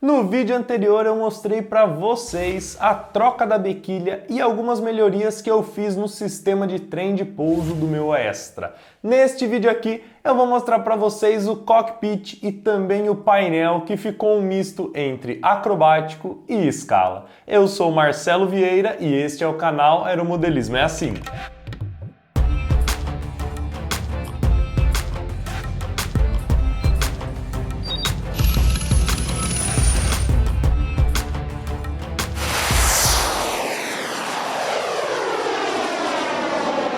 No vídeo anterior eu mostrei para vocês a troca da bequilha e algumas melhorias que eu fiz no sistema de trem de pouso do meu Extra. Neste vídeo aqui eu vou mostrar para vocês o cockpit e também o painel, que ficou um misto entre acrobático e escala. Eu sou Marcelo Vieira e este é o canal Aeromodelismo é Assim.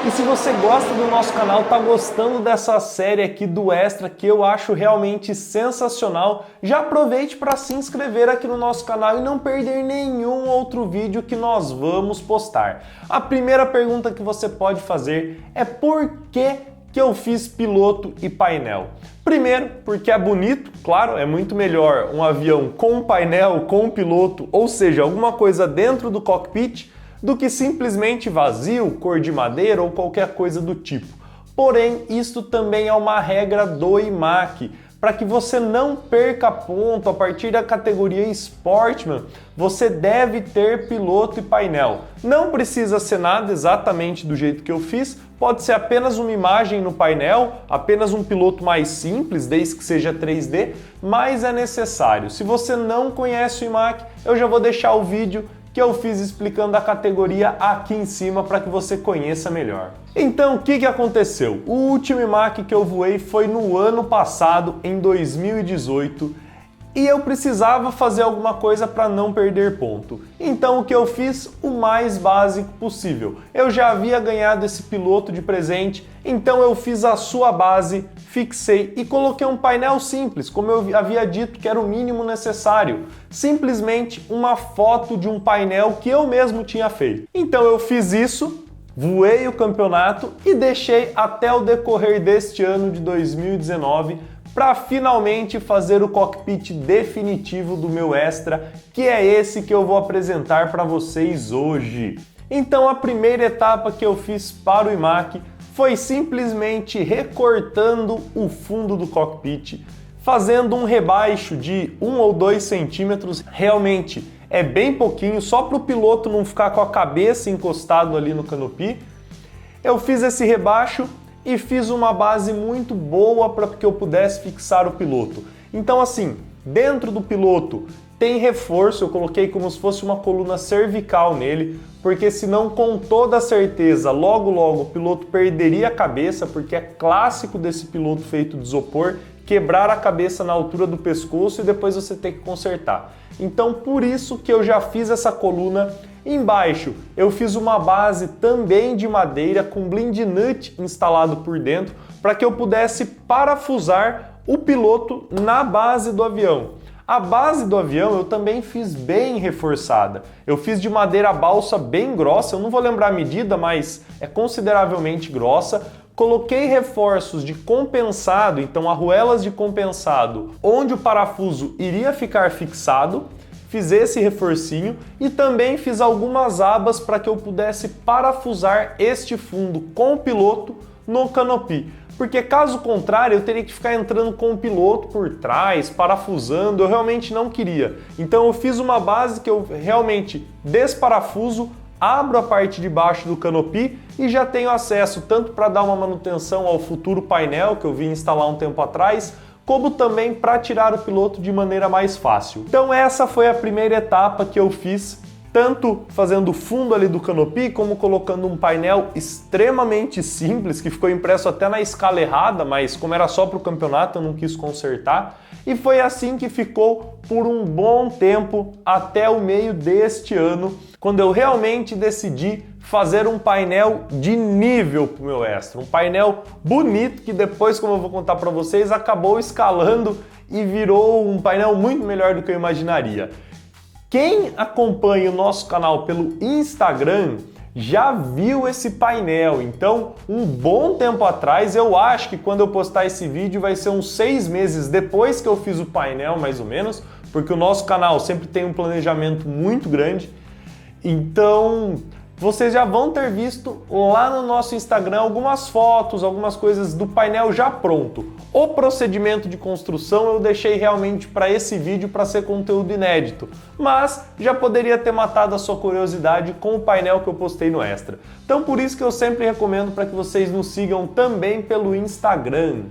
E se você gosta do nosso canal, tá gostando dessa série aqui do Extra, que eu acho realmente sensacional, já aproveite para se inscrever aqui no nosso canal e não perder nenhum outro vídeo que nós vamos postar. A primeira pergunta que você pode fazer é por que eu fiz piloto e painel? Primeiro, porque é bonito, claro, é muito melhor um avião com painel, com piloto, ou seja, alguma coisa dentro do cockpit, do que simplesmente vazio, cor de madeira ou qualquer coisa do tipo. Porém, isto também é uma regra do IMAC. Para que você não perca ponto a partir da categoria Sportman, você deve ter piloto e painel. Não precisa ser nada exatamente do jeito que eu fiz, pode ser apenas uma imagem no painel, apenas um piloto mais simples, desde que seja 3D, mas é necessário. Se você não conhece o IMAC, eu já vou deixar o vídeo que eu fiz explicando a categoria aqui em cima para que você conheça melhor. Então, o que aconteceu? O último IMAC que eu voei foi no ano passado, em 2018, e eu precisava fazer alguma coisa para não perder ponto. Então, o que eu fiz? O mais básico possível. Eu já havia ganhado esse piloto de presente, então eu fiz a sua base, fixei e coloquei um painel simples, como eu havia dito que era o mínimo necessário. Simplesmente uma foto de um painel que eu mesmo tinha feito. Então eu fiz isso, voei o campeonato e deixei até o decorrer deste ano de 2019 para finalmente fazer o cockpit definitivo do meu Extra, que é esse que eu vou apresentar para vocês hoje. Então a primeira etapa que eu fiz para o IMAC foi simplesmente recortando o fundo do cockpit, fazendo um rebaixo de 1 ou 2 centímetros, realmente é bem pouquinho, só para o piloto não ficar com a cabeça encostado ali no canopy. Eu fiz esse rebaixo e fiz uma base muito boa para que eu pudesse fixar o piloto. Então assim, dentro do piloto tem reforço, eu coloquei como se fosse uma coluna cervical nele, porque senão com toda certeza, logo o piloto perderia a cabeça, porque é clássico desse piloto feito de isopor, quebrar a cabeça na altura do pescoço e depois você ter que consertar. Então por isso que eu já fiz essa coluna. Embaixo eu fiz uma base também de madeira com blind nut instalado por dentro para que eu pudesse parafusar o piloto na base do avião. A base do avião eu também fiz bem reforçada. Eu fiz de madeira balsa bem grossa, eu não vou lembrar a medida, mas é consideravelmente grossa. Coloquei reforços de compensado, então arruelas de compensado, onde o parafuso iria ficar fixado. Fiz esse reforcinho e também fiz algumas abas para que eu pudesse parafusar este fundo com o piloto no canopy. Porque caso contrário eu teria que ficar entrando com o piloto por trás, parafusando, eu realmente não queria. Então eu fiz uma base que eu realmente desparafuso, abro a parte de baixo do canopy e já tenho acesso tanto para dar uma manutenção ao futuro painel que eu vim instalar um tempo atrás, como também para tirar o piloto de maneira mais fácil. Então essa foi a primeira etapa que eu fiz, tanto fazendo o fundo ali do canopy, como colocando um painel extremamente simples, que ficou impresso até na escala errada, mas como era só para o campeonato eu não quis consertar. E foi assim que ficou por um bom tempo, até o meio deste ano, quando eu realmente decidi fazer um painel de nível para o meu Extra. Um painel bonito que depois, como eu vou contar para vocês, acabou escalando e virou um painel muito melhor do que eu imaginaria. Quem acompanha o nosso canal pelo Instagram já viu esse painel, então um bom tempo atrás, eu acho que quando eu postar esse vídeo vai ser uns 6 meses depois que eu fiz o painel, mais ou menos, porque o nosso canal sempre tem um planejamento muito grande. Então vocês já vão ter visto lá no nosso Instagram algumas fotos, algumas coisas do painel já pronto. O procedimento de construção eu deixei realmente para esse vídeo para ser conteúdo inédito, mas já poderia ter matado a sua curiosidade com o painel que eu postei no Extra. Então por isso que eu sempre recomendo para que vocês nos sigam também pelo Instagram.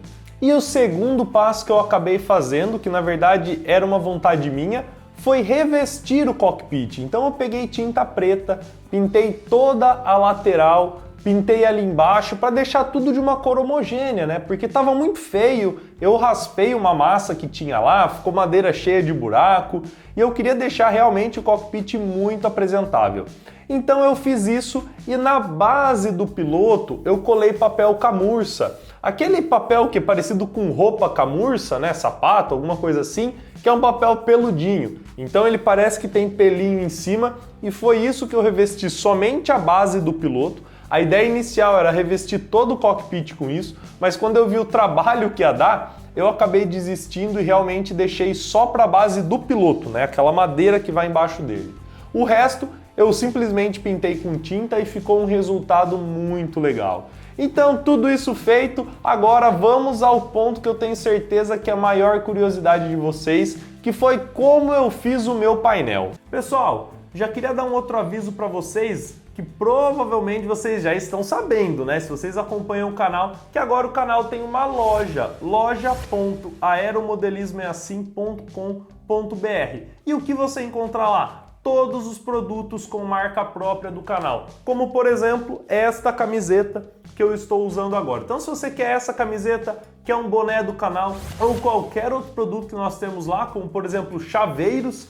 E o segundo passo que eu acabei fazendo, que na verdade era uma vontade minha, foi revestir o cockpit. Então eu peguei tinta preta, pintei toda a lateral, pintei ali embaixo para deixar tudo de uma cor homogênea, né? Porque estava muito feio, eu raspei uma massa que tinha lá, ficou madeira cheia de buraco e eu queria deixar realmente o cockpit muito apresentável. Então eu fiz isso e na base do piloto eu colei papel camurça. Aquele papel que é parecido com roupa camurça, né? Sapato, alguma coisa assim, que é um papel peludinho. Então ele parece que tem pelinho em cima e foi isso que eu revesti somente a base do piloto. A ideia inicial era revestir todo o cockpit com isso, mas quando eu vi o trabalho que ia dar, eu acabei desistindo e realmente deixei só para a base do piloto, né? Aquela madeira que vai embaixo dele. O resto eu simplesmente pintei com tinta e ficou um resultado muito legal. Então, tudo isso feito, agora vamos ao ponto que eu tenho certeza que é a maior curiosidade de vocês, que foi como eu fiz o meu painel. Pessoal, já queria dar um outro aviso para vocês, que provavelmente vocês já estão sabendo, né? Se vocês acompanham o canal, que agora o canal tem uma loja, loja.aeromodelismoeassim.com.br. E o que você encontra lá? Todos os produtos com marca própria do canal, como por exemplo esta camiseta que eu estou usando agora. Então se você quer essa camiseta, quer um boné do canal ou qualquer outro produto que nós temos lá, como por exemplo chaveiros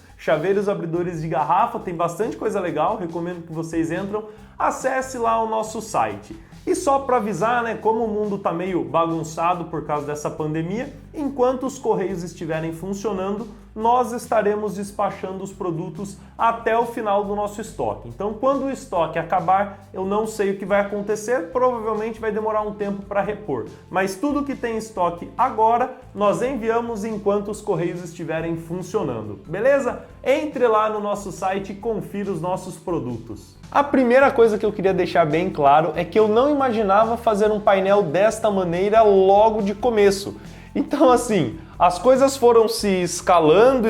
abridores de garrafa, tem bastante coisa legal, recomendo que vocês entram, acesse lá o nosso site. E só para avisar, né, como o mundo tá meio bagunçado por causa dessa pandemia, enquanto os correios estiverem funcionando, nós estaremos despachando os produtos até o final do nosso estoque. Então, quando o estoque acabar, eu não sei o que vai acontecer, provavelmente vai demorar um tempo para repor. Mas tudo que tem estoque agora, nós enviamos enquanto os correios estiverem funcionando, beleza? Entre lá no nosso site e confira os nossos produtos. A primeira coisa que eu queria deixar bem claro é que eu não imaginava fazer um painel desta maneira logo de começo. Então assim, as coisas foram se escalando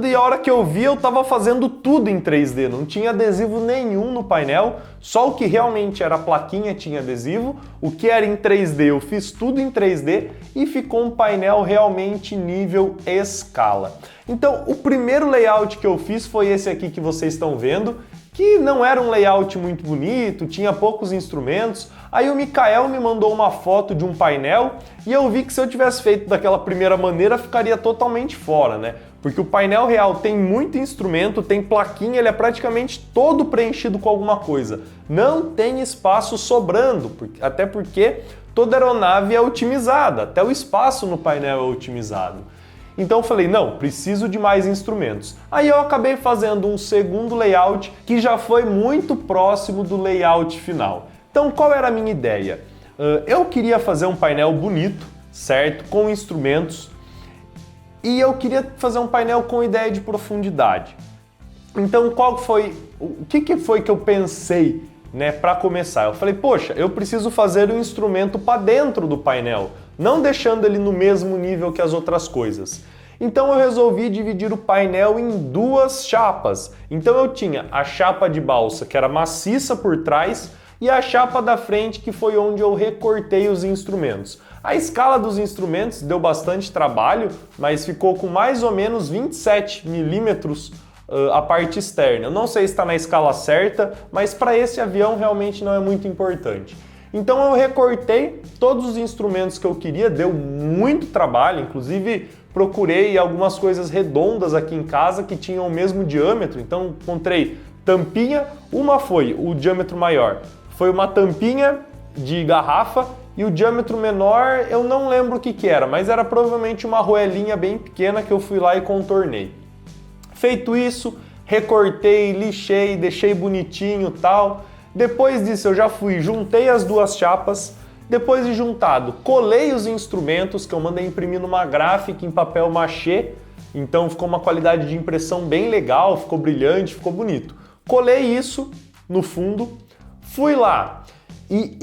e a hora que eu vi eu estava fazendo tudo em 3D, não tinha adesivo nenhum no painel, só o que realmente era a plaquinha tinha adesivo, o que era em 3D eu fiz tudo em 3D e ficou um painel realmente nível escala. Então o primeiro layout que eu fiz foi esse aqui que vocês estão vendo, que não era um layout muito bonito, tinha poucos instrumentos. Aí o Mikael me mandou uma foto de um painel e eu vi que se eu tivesse feito daquela primeira maneira ficaria totalmente fora, né? Porque o painel real tem muito instrumento, tem plaquinha, ele é praticamente todo preenchido com alguma coisa. Não tem espaço sobrando, até porque toda aeronave é otimizada, até o espaço no painel é otimizado. Então eu falei, não, preciso de mais instrumentos. Aí eu acabei fazendo um segundo layout que já foi muito próximo do layout final. Então qual era a minha ideia? Eu queria fazer um painel bonito, certo? Com instrumentos. E eu queria fazer um painel com ideia de profundidade. Então o que foi que eu pensei, né, para começar? Eu falei, poxa, eu preciso fazer um instrumento para dentro do painel, não deixando ele no mesmo nível que as outras coisas. Então eu resolvi dividir o painel em duas chapas. Então eu tinha a chapa de balsa, que era maciça por trás, e a chapa da frente, que foi onde eu recortei os instrumentos. A escala dos instrumentos deu bastante trabalho, mas ficou com mais ou menos 27 milímetros a parte externa. Eu não sei se está na escala certa, mas para esse avião realmente não é muito importante. Então eu recortei todos os instrumentos que eu queria, deu muito trabalho, inclusive procurei algumas coisas redondas aqui em casa que tinham o mesmo diâmetro, então encontrei tampinha, uma foi o diâmetro maior, foi uma tampinha de garrafa e o diâmetro menor eu não lembro o que era, mas era provavelmente uma arruelinha bem pequena que eu fui lá e contornei. Feito isso, recortei, lixei, deixei bonitinho e tal. Depois disso eu já juntei as duas chapas, depois de juntado, colei os instrumentos que eu mandei imprimir numa gráfica em papel machê, então ficou uma qualidade de impressão bem legal, ficou brilhante, ficou bonito. Colei isso no fundo. Fui lá e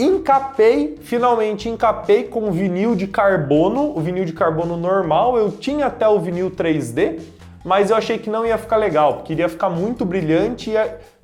finalmente encapei com vinil de carbono, o vinil de carbono normal. Eu tinha até o vinil 3D, mas eu achei que não ia ficar legal, porque iria ficar muito brilhante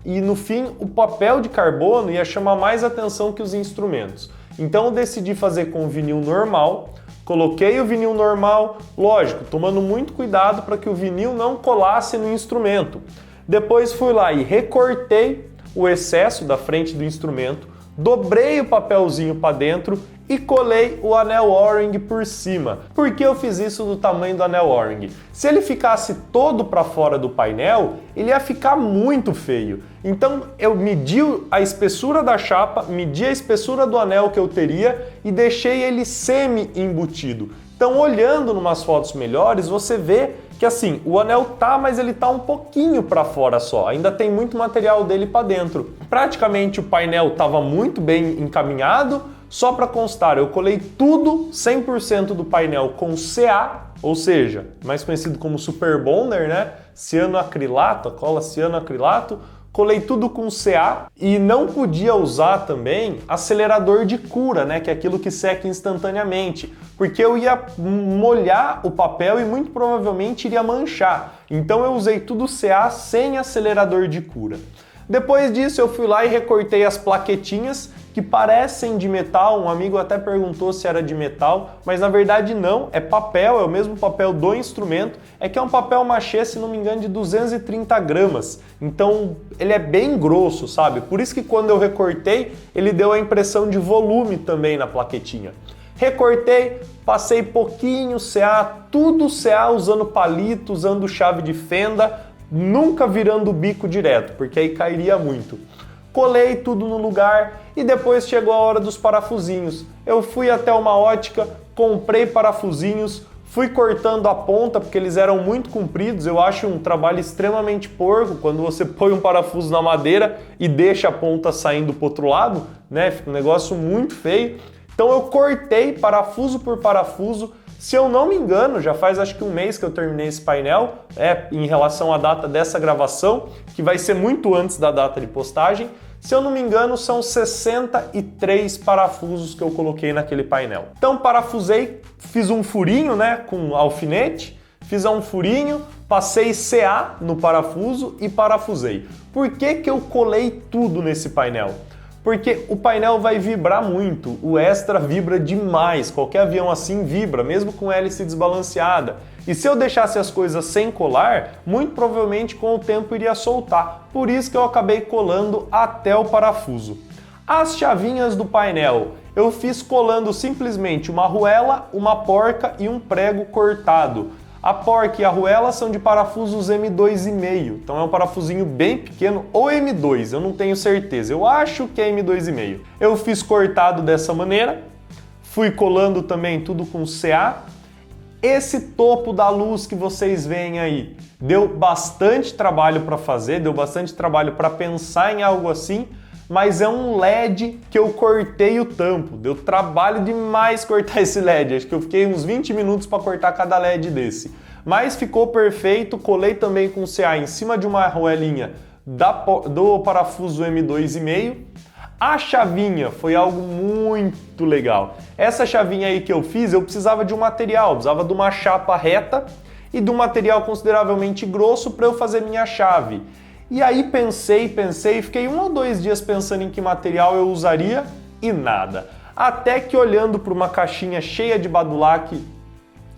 e no fim o papel de carbono ia chamar mais atenção que os instrumentos. Então eu decidi fazer com o vinil normal, coloquei o vinil normal, lógico, tomando muito cuidado para que o vinil não colasse no instrumento. Depois fui lá e recortei o excesso da frente do instrumento, dobrei o papelzinho para dentro e colei o anel O-ring por cima. Por que eu fiz isso do tamanho do anel O-ring? Se ele ficasse todo para fora do painel, ele ia ficar muito feio. Então eu medi a espessura da chapa, medi a espessura do anel que eu teria e deixei ele semi-embutido. Então, olhando numas fotos melhores, você vê que assim, o anel tá, mas ele tá um pouquinho para fora só, ainda tem muito material dele para dentro. Praticamente o painel estava muito bem encaminhado. Só para constar, eu colei tudo, 100% do painel com CA, ou seja, mais conhecido como Super Bonder, né? Cianoacrilato, a cola cianoacrilato. Colei tudo com CA e não podia usar também acelerador de cura, né? Que é aquilo que seca instantaneamente, porque eu ia molhar o papel e muito provavelmente iria manchar. Então eu usei tudo CA sem acelerador de cura. Depois disso eu fui lá e recortei as plaquetinhas que parecem de metal. Um amigo até perguntou se era de metal, mas na verdade não, é papel, é o mesmo papel do instrumento, é que é um papel machê, se não me engano, de 230 gramas. Então ele é bem grosso, sabe? Por isso que quando eu recortei, ele deu a impressão de volume também na plaquetinha. Recortei, passei pouquinho CA, tudo CA, usando palito, usando chave de fenda, nunca virando o bico direto, porque aí cairia muito. Colei tudo no lugar e depois chegou a hora dos parafusinhos. Eu fui até uma ótica, comprei parafusinhos, fui cortando a ponta porque eles eram muito compridos. Eu acho um trabalho extremamente porco quando você põe um parafuso na madeira e deixa a ponta saindo para o outro lado, né? Fica um negócio muito feio. Então eu cortei parafuso por parafuso. Se eu não me engano, já faz acho que um mês que eu terminei esse painel, em relação à data dessa gravação, que vai ser muito antes da data de postagem. Se eu não me engano, são 63 parafusos que eu coloquei naquele painel. Então parafusei, fiz um furinho, né, com alfinete, fiz um furinho, passei CA no parafuso e parafusei. Por que que eu colei tudo nesse painel? Porque o painel vai vibrar muito, o Extra vibra demais, qualquer avião assim vibra, mesmo com hélice desbalanceada. E se eu deixasse as coisas sem colar, muito provavelmente com o tempo iria soltar. Por isso que eu acabei colando até o parafuso. As chavinhas do painel, eu fiz colando simplesmente uma arruela, uma porca e um prego cortado. A porca e a arruela são de parafusos M2,5, então é um parafusinho bem pequeno, ou M2, eu não tenho certeza, eu acho que é M2,5. Eu fiz cortado dessa maneira, fui colando também tudo com CA. Esse topo da luz que vocês veem aí, deu bastante trabalho para fazer, deu bastante trabalho para pensar em algo assim, mas é um LED que eu cortei o tampo. Deu trabalho demais cortar esse LED. Acho que eu fiquei uns 20 minutos para cortar cada LED desse. Mas ficou perfeito. Colei também com CA em cima de uma arruelinha do parafuso M2,5. A chavinha foi algo muito legal. Essa chavinha aí que eu fiz, eu precisava de um material. Precisava de uma chapa reta e de um material consideravelmente grosso para eu fazer minha chave. E aí pensei, fiquei 1 ou 2 dias pensando em que material eu usaria e nada. Até que olhando para uma caixinha cheia de Badulac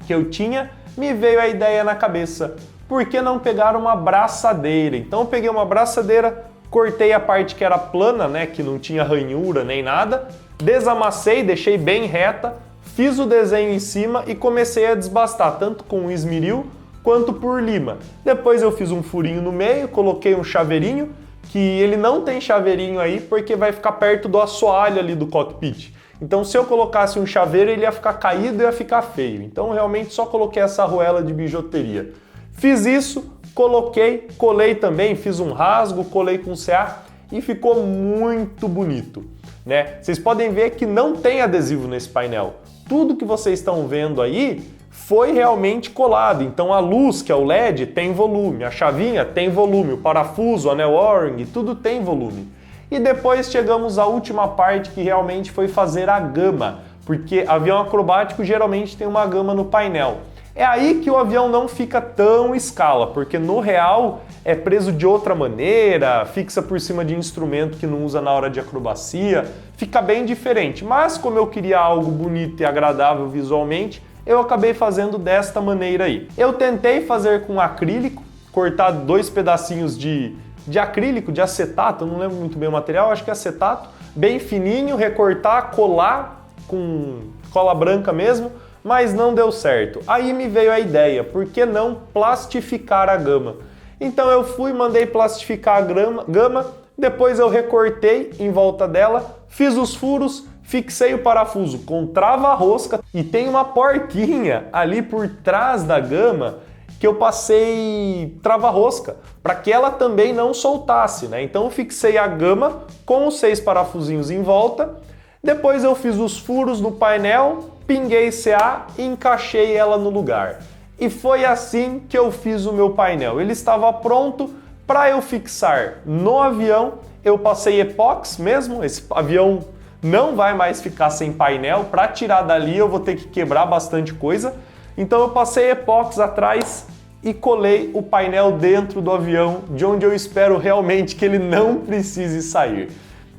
que eu tinha, me veio a ideia na cabeça. Por que não pegar uma braçadeira? Então eu peguei uma braçadeira, cortei a parte que era plana, né, que não tinha ranhura nem nada, desamassei, deixei bem reta, fiz o desenho em cima e comecei a desbastar, tanto com o esmeril quanto por lima. Depois eu fiz um furinho no meio, coloquei um chaveirinho, que ele não tem chaveirinho aí porque vai ficar perto do assoalho ali do cockpit. Então se eu colocasse um chaveiro ele ia ficar caído e ia ficar feio. Então realmente só coloquei essa arruela de bijuteria. Fiz isso, coloquei, colei também, fiz um rasgo, colei com CA e ficou muito bonito, né? Vocês podem ver que não tem adesivo nesse painel. Tudo que vocês estão vendo aí foi realmente colado. Então a luz, que é o LED, tem volume, a chavinha tem volume, o parafuso, o anel O-ring, tudo tem volume. E depois chegamos à última parte, que realmente foi fazer a gama, porque avião acrobático geralmente tem uma gama no painel. É aí que o avião não fica tão escala, porque no real é preso de outra maneira, fixa por cima de instrumento que não usa na hora de acrobacia, fica bem diferente. Mas como eu queria algo bonito e agradável visualmente, eu acabei fazendo desta maneira aí. Eu tentei fazer com acrílico, cortar 2 pedacinhos de acrílico, de acetato, eu não lembro muito bem o material, acho que é acetato, bem fininho, recortar, colar com cola branca mesmo, mas não deu certo. Aí me veio a ideia, por que não plastificar a gama? Então eu mandei plastificar a gama, depois eu recortei em volta dela, fiz os furos, fixei o parafuso com trava-rosca e tem uma porquinha ali por trás da gama que eu passei trava-rosca para que ela também não soltasse, né? Então eu fixei a gama com os 6 parafusinhos em volta, depois eu fiz os furos no painel, pinguei CA e encaixei ela no lugar. E foi assim que eu fiz o meu painel. Ele estava pronto para eu fixar no avião. Eu passei epox mesmo, esse avião não vai mais ficar sem painel. Para tirar dali eu vou ter que quebrar bastante coisa. Então eu passei epox atrás e colei o painel dentro do avião, de onde eu espero realmente que ele não precise sair.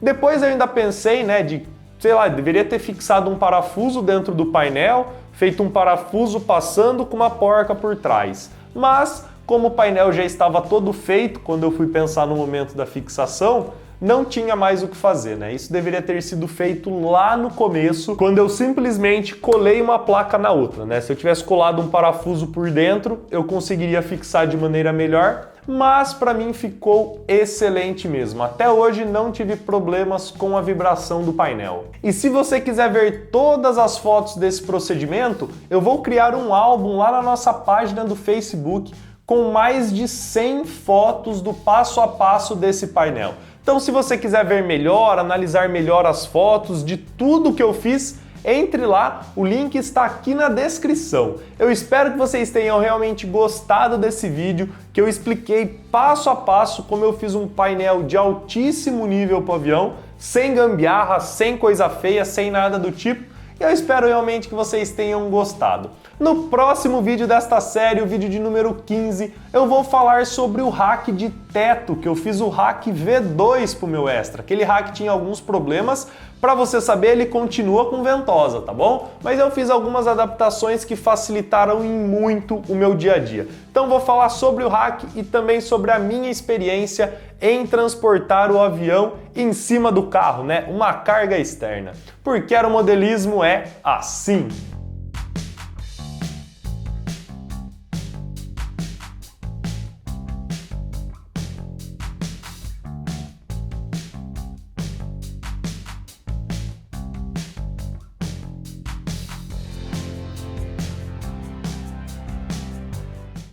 Depois eu ainda pensei, né, sei lá, deveria ter fixado um parafuso dentro do painel, feito um parafuso passando com uma porca por trás. Mas, como o painel já estava todo feito, quando eu fui pensar no momento da fixação, não tinha mais o que fazer, né? Isso deveria ter sido feito lá no começo, quando eu simplesmente colei uma placa na outra, né? Se eu tivesse colado um parafuso por dentro, eu conseguiria fixar de maneira melhor, mas para mim ficou excelente mesmo. Até hoje não tive problemas com a vibração do painel. E se você quiser ver todas as fotos desse procedimento, eu vou criar um álbum lá na nossa página do Facebook com mais de 100 fotos do passo a passo desse painel. Então, se você quiser ver melhor, analisar melhor as fotos de tudo que eu fiz, entre lá, o link está aqui na descrição. Eu espero que vocês tenham realmente gostado desse vídeo, que eu expliquei passo a passo como eu fiz um painel de altíssimo nível para o avião, sem gambiarra, sem coisa feia, sem nada do tipo. E eu espero realmente que vocês tenham gostado. No próximo vídeo desta série, o vídeo de número 15, eu vou falar sobre o hack de teto, que eu fiz o hack V2 pro meu Extra. Aquele hack tinha alguns problemas, para você saber, ele continua com ventosa, tá bom? Mas eu fiz algumas adaptações que facilitaram em muito o meu dia a dia. Então vou falar sobre o hack e também sobre a minha experiência em transportar o avião em cima do carro, né? Uma carga externa. Porque aeromodelismo é assim.